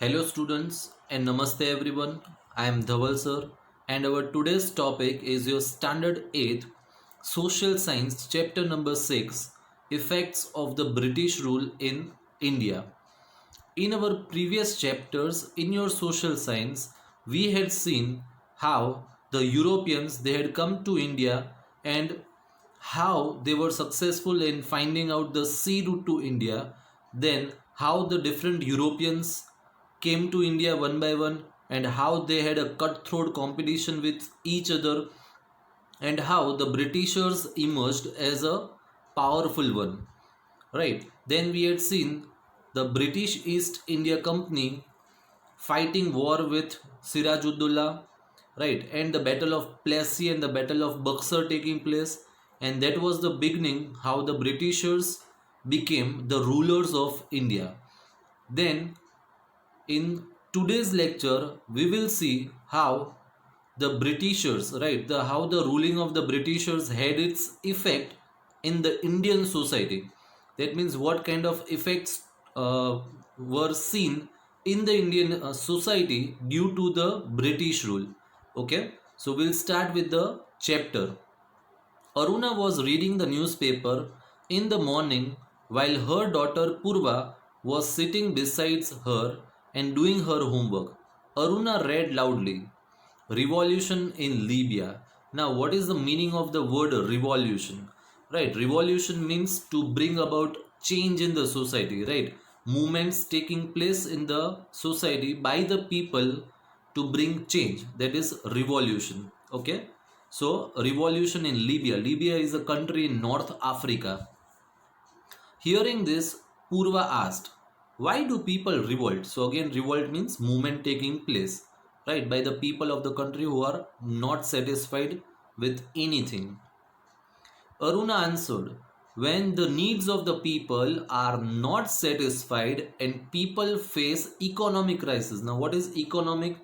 Hello students and namaste everyone. I am Dhaval sir and our today's topic is your standard 8th social science chapter number 6 effects of the British rule in India. In our previous chapters in your social science we had seen how the Europeans they had come to India and how they were successful in finding out the sea route to India, then how the different Europeans came to India one by one, and how they had a cutthroat competition with each other, and how the Britishers emerged as a powerful one. Right? Then we had seen the British East India Company fighting war with Sirajuddaulah, right? And the Battle of Plassey and the Battle of Buxar taking place, and that was the beginning how the Britishers became the rulers of India. Then in today's lecture, we will see how the Britishers, right, the how the ruling of the Britishers had its effect in the Indian society. That means what kind of effects were seen in the Indian society due to the British rule. Okay, so we'll start with the chapter. Aruna was reading the newspaper in the morning while her daughter Purva was sitting beside her and doing her homework. Aruna read loudly, Revolution in Libya. Now, what is the meaning of the word revolution? Right, revolution means to bring about change in the society, right? Movements taking place in the society by the people to bring change. That is revolution. Okay, so revolution in Libya. Libya is a country in North Africa. Hearing this, Purva asked, why do people revolt? So again, revolt means movement taking place, right, by the people of the country who are not satisfied with anything. Aruna answered, when the needs of the people are not satisfied and people face economic crisis. Now, what is economic?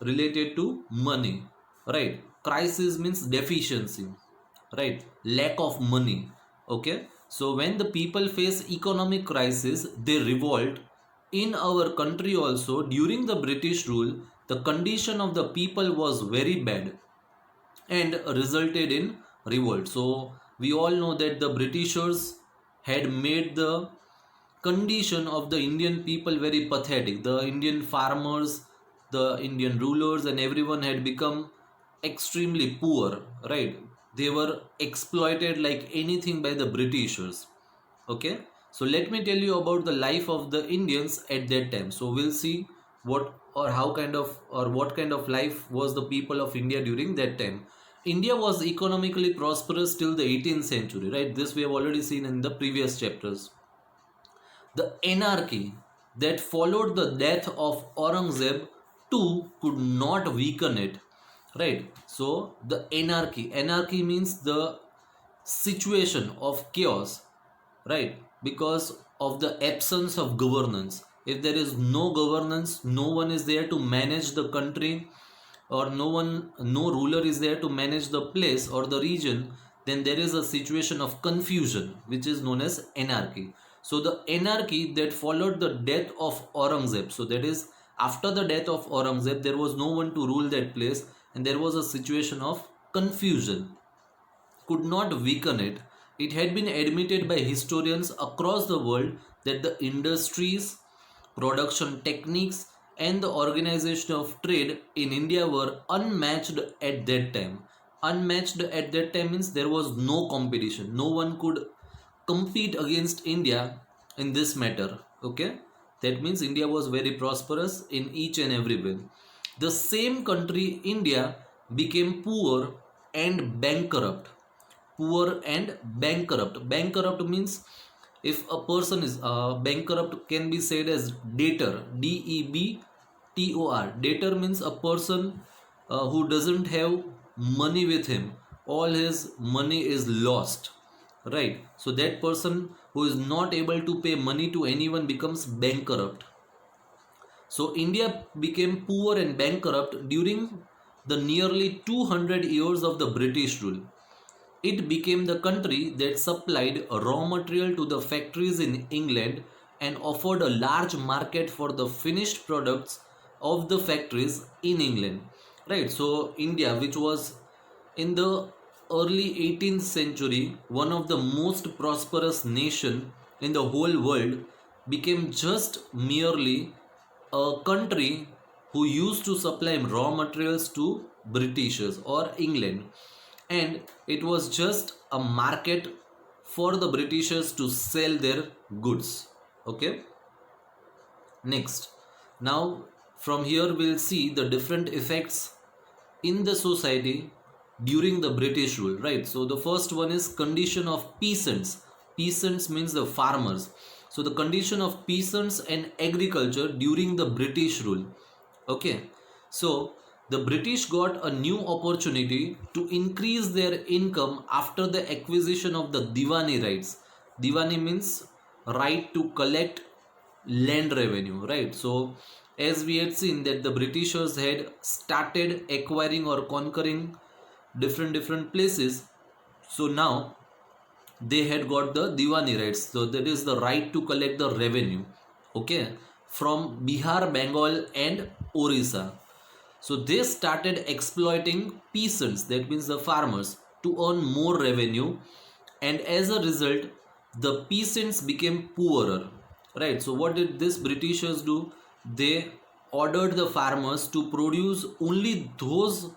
Related to money, right? Crisis means deficiency, right? Lack of money. Okay, so when the people face economic crisis, they revolt. In our country also, during the British rule, the condition of the people was very bad and resulted in revolt. So we all know that the Britishers had made the condition of the Indian people very pathetic. The Indian farmers, the Indian rulers, and everyone had become extremely poor, right? They were exploited like anything by the Britishers. Okay, so let me tell you about the life of the Indians at that time. So we'll see what or how kind of or what kind of life was the people of India during that time. India was economically prosperous till the 18th century, right? This we have already seen in the previous chapters. The anarchy that followed the death of Aurangzeb too could not weaken it. Right? So the anarchy means the situation of chaos, right? Because of the absence of governance. If there is no governance, no one is there to manage the country, or no ruler is there to manage the place or the region, then there is a situation of confusion which is known as anarchy. So the anarchy that followed the death of Aurangzeb, so that is after the death of Aurangzeb, there was no one to rule that place and there was a situation of confusion, could not weaken it. It had been admitted by historians across the world that the industries, production techniques, and the organization of trade in India were unmatched at that time. Unmatched at that time means there was no competition. No one could compete against India in this matter. Okay, that means India was very prosperous in each and every way. The same country, India, became poor and bankrupt. Poor and bankrupt. Bankrupt means if a person is bankrupt, can be said as debtor. Debtor. Debtor means a person who doesn't have money with him. All his money is lost, right? So that person who is not able to pay money to anyone becomes bankrupt. So India became poor and bankrupt during the nearly 200 years of the British rule. It became the country that supplied raw material to the factories in England and offered a large market for the finished products of the factories in England. Right, so India, which was in the early 18th century one of the most prosperous nation in the whole world, became just merely a country who used to supply raw materials to Britishers or England, and it was just a market for the Britishers to sell their goods. Okay, next, now from here we'll see the different effects in the society during the British rule, right? So the first one is condition of peasants. Peasants means the farmers. So the condition of peasants and agriculture during the British rule. Okay, so the British got a new opportunity to increase their income after the acquisition of the Diwani rights. Diwani means right to collect land revenue, right? So as we had seen that the Britishers had started acquiring or conquering different places, so now they had got the Diwani rights, so that is the right to collect the revenue, okay, from Bihar, Bengal and Orissa. So they started exploiting peasants, that means the farmers, to earn more revenue, and as a result the peasants became poorer, right? So what did this Britishers do? They ordered the farmers to produce only those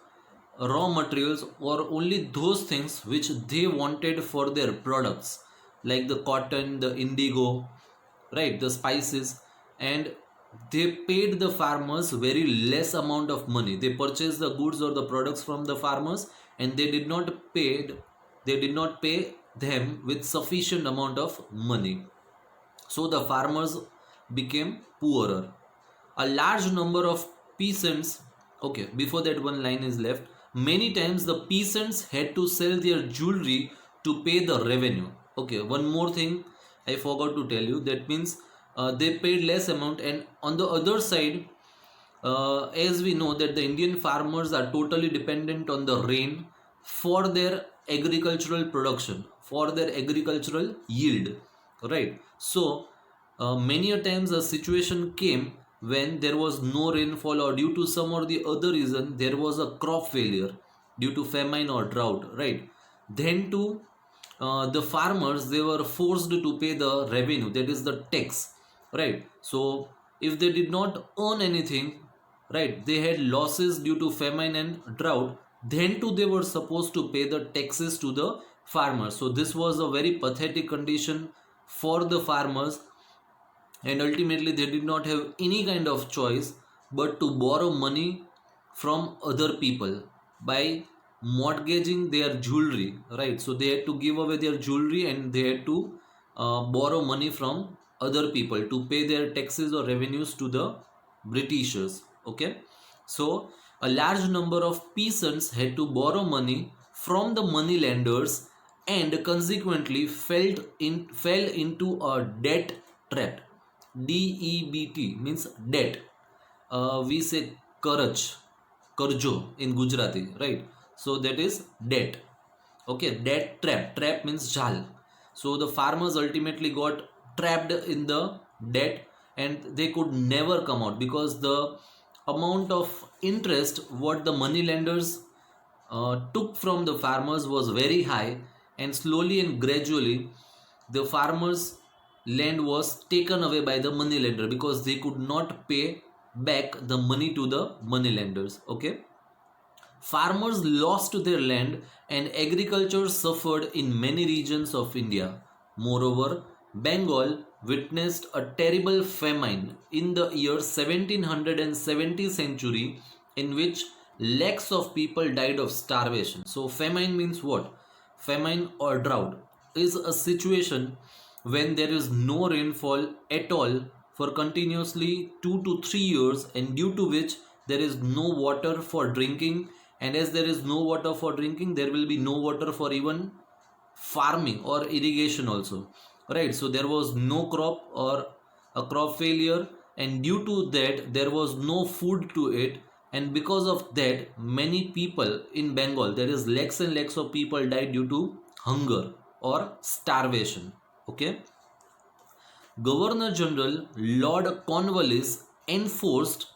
raw materials or only those things which they wanted for their products, like the cotton, the indigo, right, the spices, and they paid the farmers very less amount of money. They purchased the goods or the products from the farmers, and they did not pay them with sufficient amount of money. So the farmers became poorer. A large number of peasants, okay, before that one line is left, many times the peasants had to sell their jewelry to pay the revenue. Okay, one more thing I forgot to tell you, that means they paid less amount, and on the other side, as we know that the Indian farmers are totally dependent on the rain for their agricultural production, for their agricultural yield, right? So many a times a situation came when there was no rainfall, or due to some or the other reason there was a crop failure due to famine or drought, right? Then to the farmers, they were forced to pay the revenue, that is the tax, right? So if they did not earn anything, right, they had losses due to famine and drought, then too they were supposed to pay the taxes to the farmers. So this was a very pathetic condition for the farmers, and ultimately they did not have any kind of choice but to borrow money from other people by mortgaging their jewelry, right? So they had to give away their jewelry, and they had to borrow money from other people to pay their taxes or revenues to the Britishers. Okay, so a large number of peasants had to borrow money from the money lenders, and consequently fell into a debt trap. DEBT means debt. We say karaj, karjo in Gujarati, right? So that is debt. Okay, debt trap. Trap means jal. So the farmers ultimately got trapped in the debt, and they could never come out because the amount of interest what the money lenders took from the farmers was very high, and slowly and gradually the farmers land was taken away by the money lender because they could not pay back the money to the money lenders. Okay, farmers lost their land, and agriculture suffered in many regions of India. Moreover, Bengal witnessed a terrible famine in the year 1770 century, in which lakhs of people died of starvation. So famine means what? Famine or drought is a situation when there is no rainfall at all for continuously 2 to 3 years, and due to which there is no water for drinking, and as there is no water for drinking, there will be no water for even farming or irrigation also, right? So there was no crop or a crop failure, and due to that there was no food to eat, and because of that many people in Bengal, there is lakhs and lakhs of people died due to hunger or starvation. Okay, Governor General Lord Cornwallis enforced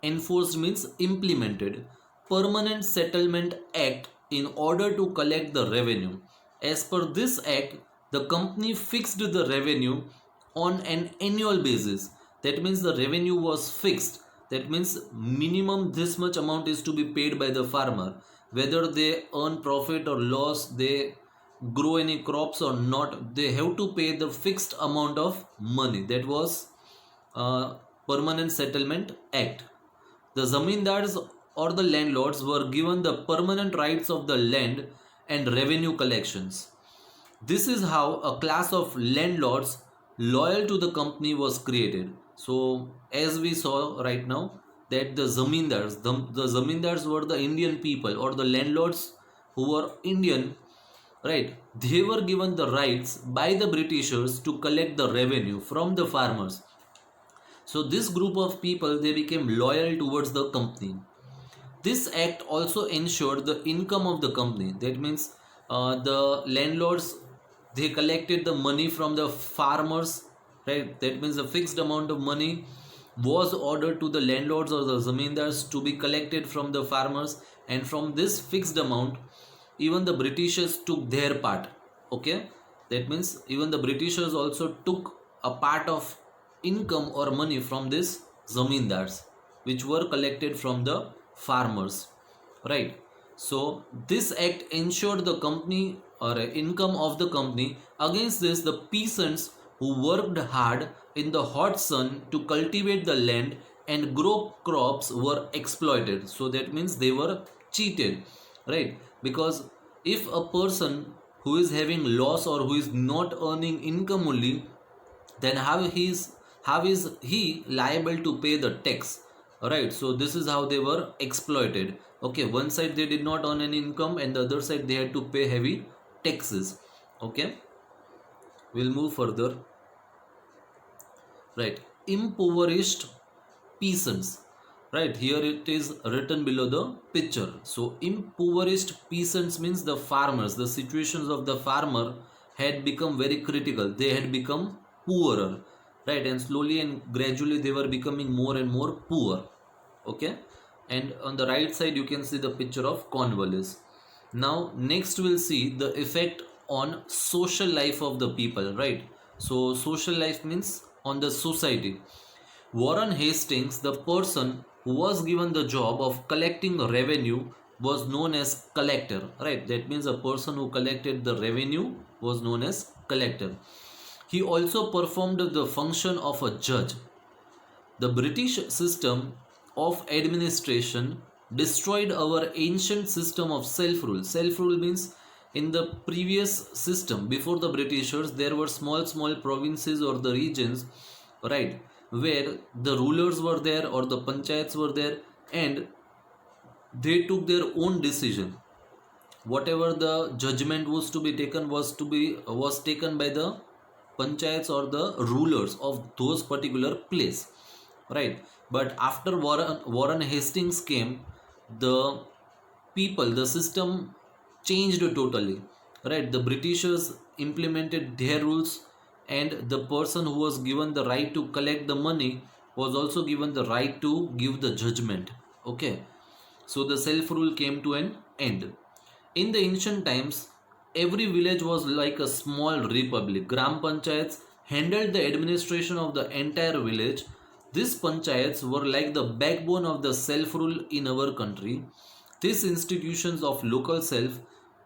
means implemented Permanent Settlement Act in order to collect the revenue. As per this act, the company fixed the revenue on an annual basis. That means the revenue was fixed. That means minimum this much amount is to be paid by the farmer. Whether they earn profit or loss, they grow any crops or not, they have to pay the fixed amount of money. That was Permanent Settlement Act. The zamindars or the landlords were given the permanent rights of the land and revenue collections. This is how a class of landlords loyal to the company was created. So, as we saw right now, that the zamindars were the Indian people or the landlords who were Indian, right? They were given the rights by the Britishers to collect the revenue from the farmers. So, this group of people they became loyal towards the company. This act also ensured the income of the company. That means the landlords they collected the money from the farmers, right? That means a fixed amount of money was ordered to the landlords or the zamindars to be collected from the farmers, and from this fixed amount, even the Britishers took their part. Okay, that means even the Britishers also took a part of income or money from this zamindars, which were collected from the farmers, right? So this act ensured the company or income of the company. Against this, the peasants who worked hard in the hot sun to cultivate the land and grow crops were exploited. So that means they were cheated, right? Because if a person who is having loss or who is not earning income only, then how is he liable to pay the tax? Right, so this is how they were exploited. Okay, one side they did not earn any income and the other side they had to pay heavy taxes. Okay, we'll move further. Right, impoverished peasants. Right, here it is written below the picture. So impoverished peasants means the farmers, the situations of the farmer had become very critical. They had become poorer, right? And slowly and gradually they were becoming more and more poor. Okay, and on the right side you can see the picture of Cornwallis. Now next we'll see the effect on social life of the people, right? So social life means on the society. Warren Hastings, the person who was given the job of collecting revenue, was known as collector, right? That means a person who collected the revenue was known as collector. He also performed the function of a judge. The British system of administration destroyed our ancient system of self rule. Self rule means in the previous system before the Britishers, there were small provinces or the regions, right, where the rulers were there or the panchayats were there, and they took their own decision. Whatever the judgment was to be taken was taken by the panchayats or the rulers of those particular place, right? But after Warren Hastings came, the the system changed totally, right? The Britishers implemented their rules, and the person who was given the right to collect the money was also given the right to give the judgment. Okay, so the self rule came to an end. In the ancient times, every village was like a small republic. Gram panchayats handled the administration of the entire village. These panchayats were like the backbone of the self rule in our country. These institutions of local self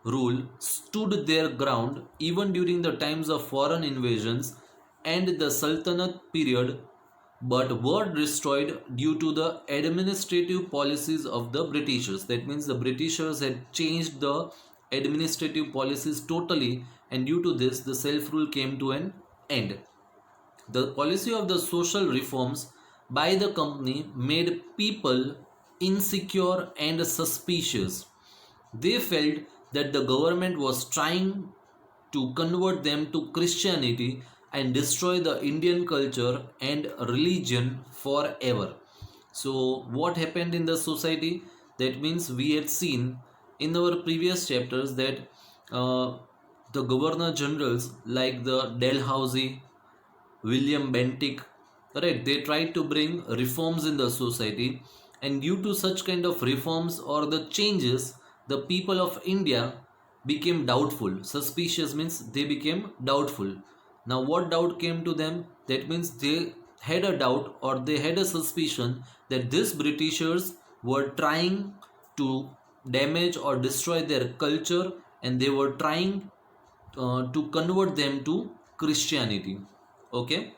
rule stood their ground even during the times of foreign invasions and the Sultanate period, but were destroyed due to the administrative policies of the Britishers. That means the Britishers had changed the administrative policies totally, and due to this, the self rule came to an end. The policy of the social reforms by the company made people insecure and suspicious. They felt that the government was trying to convert them to Christianity and destroy the Indian culture and religion forever. So, what happened in the society? That means we had seen in our previous chapters that the governor generals like the Dalhousie, William Bentinck, right? They tried to bring reforms in the society, and due to such kind of reforms or the changes, the people of India became doubtful. Suspicious means they became doubtful. Now, what doubt came to them? That means they had a doubt or they had a suspicion that these Britishers were trying to damage or destroy their culture, and they were trying to convert them to Christianity. Okay,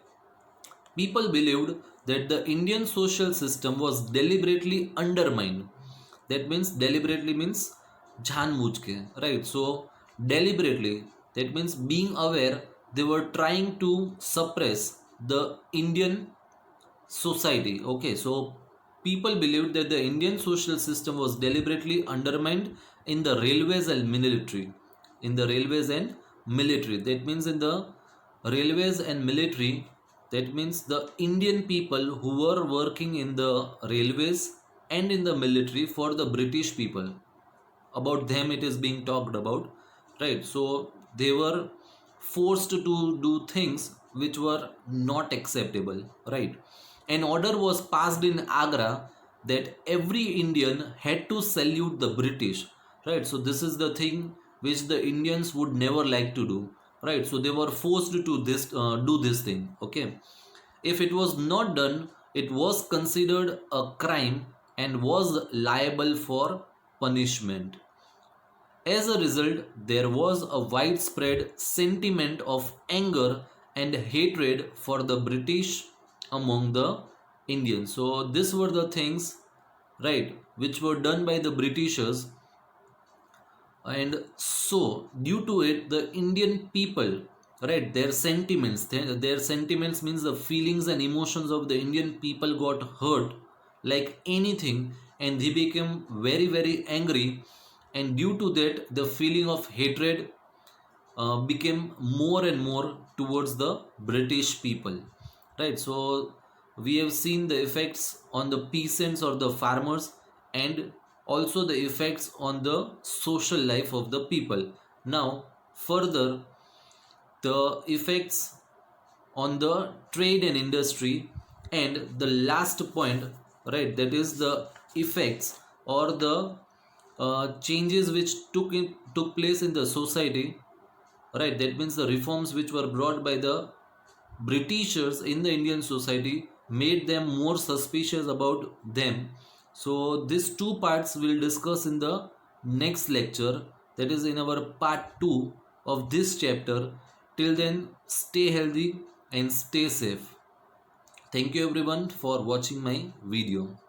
people believed that the Indian social system was deliberately undermined. That means deliberately means जानबूझ right? So deliberately, that means being aware, they were trying to suppress the Indian society. Okay, so people believed that the Indian social system was deliberately undermined in the railways and military. In the railways and military, that means in the railways and military, that means the Indian people who were working in the railways and in the military for the British people, about them it is being talked about, right? So they were forced to do things which were not acceptable, right? An order was passed in Agra that every Indian had to salute the British, right? So this is the thing which the Indians would never like to do, right? So they were forced to do this thing. Okay, if it was not done, it was considered a crime and was liable for punishment. As a result, there was a widespread sentiment of anger and hatred for the British among the Indians. So, these were the things, right, which were done by the Britishers, and so due to it, the Indian people, right, their sentiments means the feelings and emotions of the Indian people got hurt like anything, and they became very very angry, and due to that, the feeling of hatred became more and more towards the British people, right? So we have seen the effects on the peasants or the farmers, and also the effects on the social life of the people. Now, further, the effects on the trade and industry, and the last point, right, that is the effects or the changes which took place in the society, right? That means the reforms which were brought by the Britishers in the Indian society made them more suspicious about them. So these two parts we'll discuss in the next lecture, that is in our part 2 of this chapter. Till then, stay healthy and stay safe. Thank you everyone for watching my video.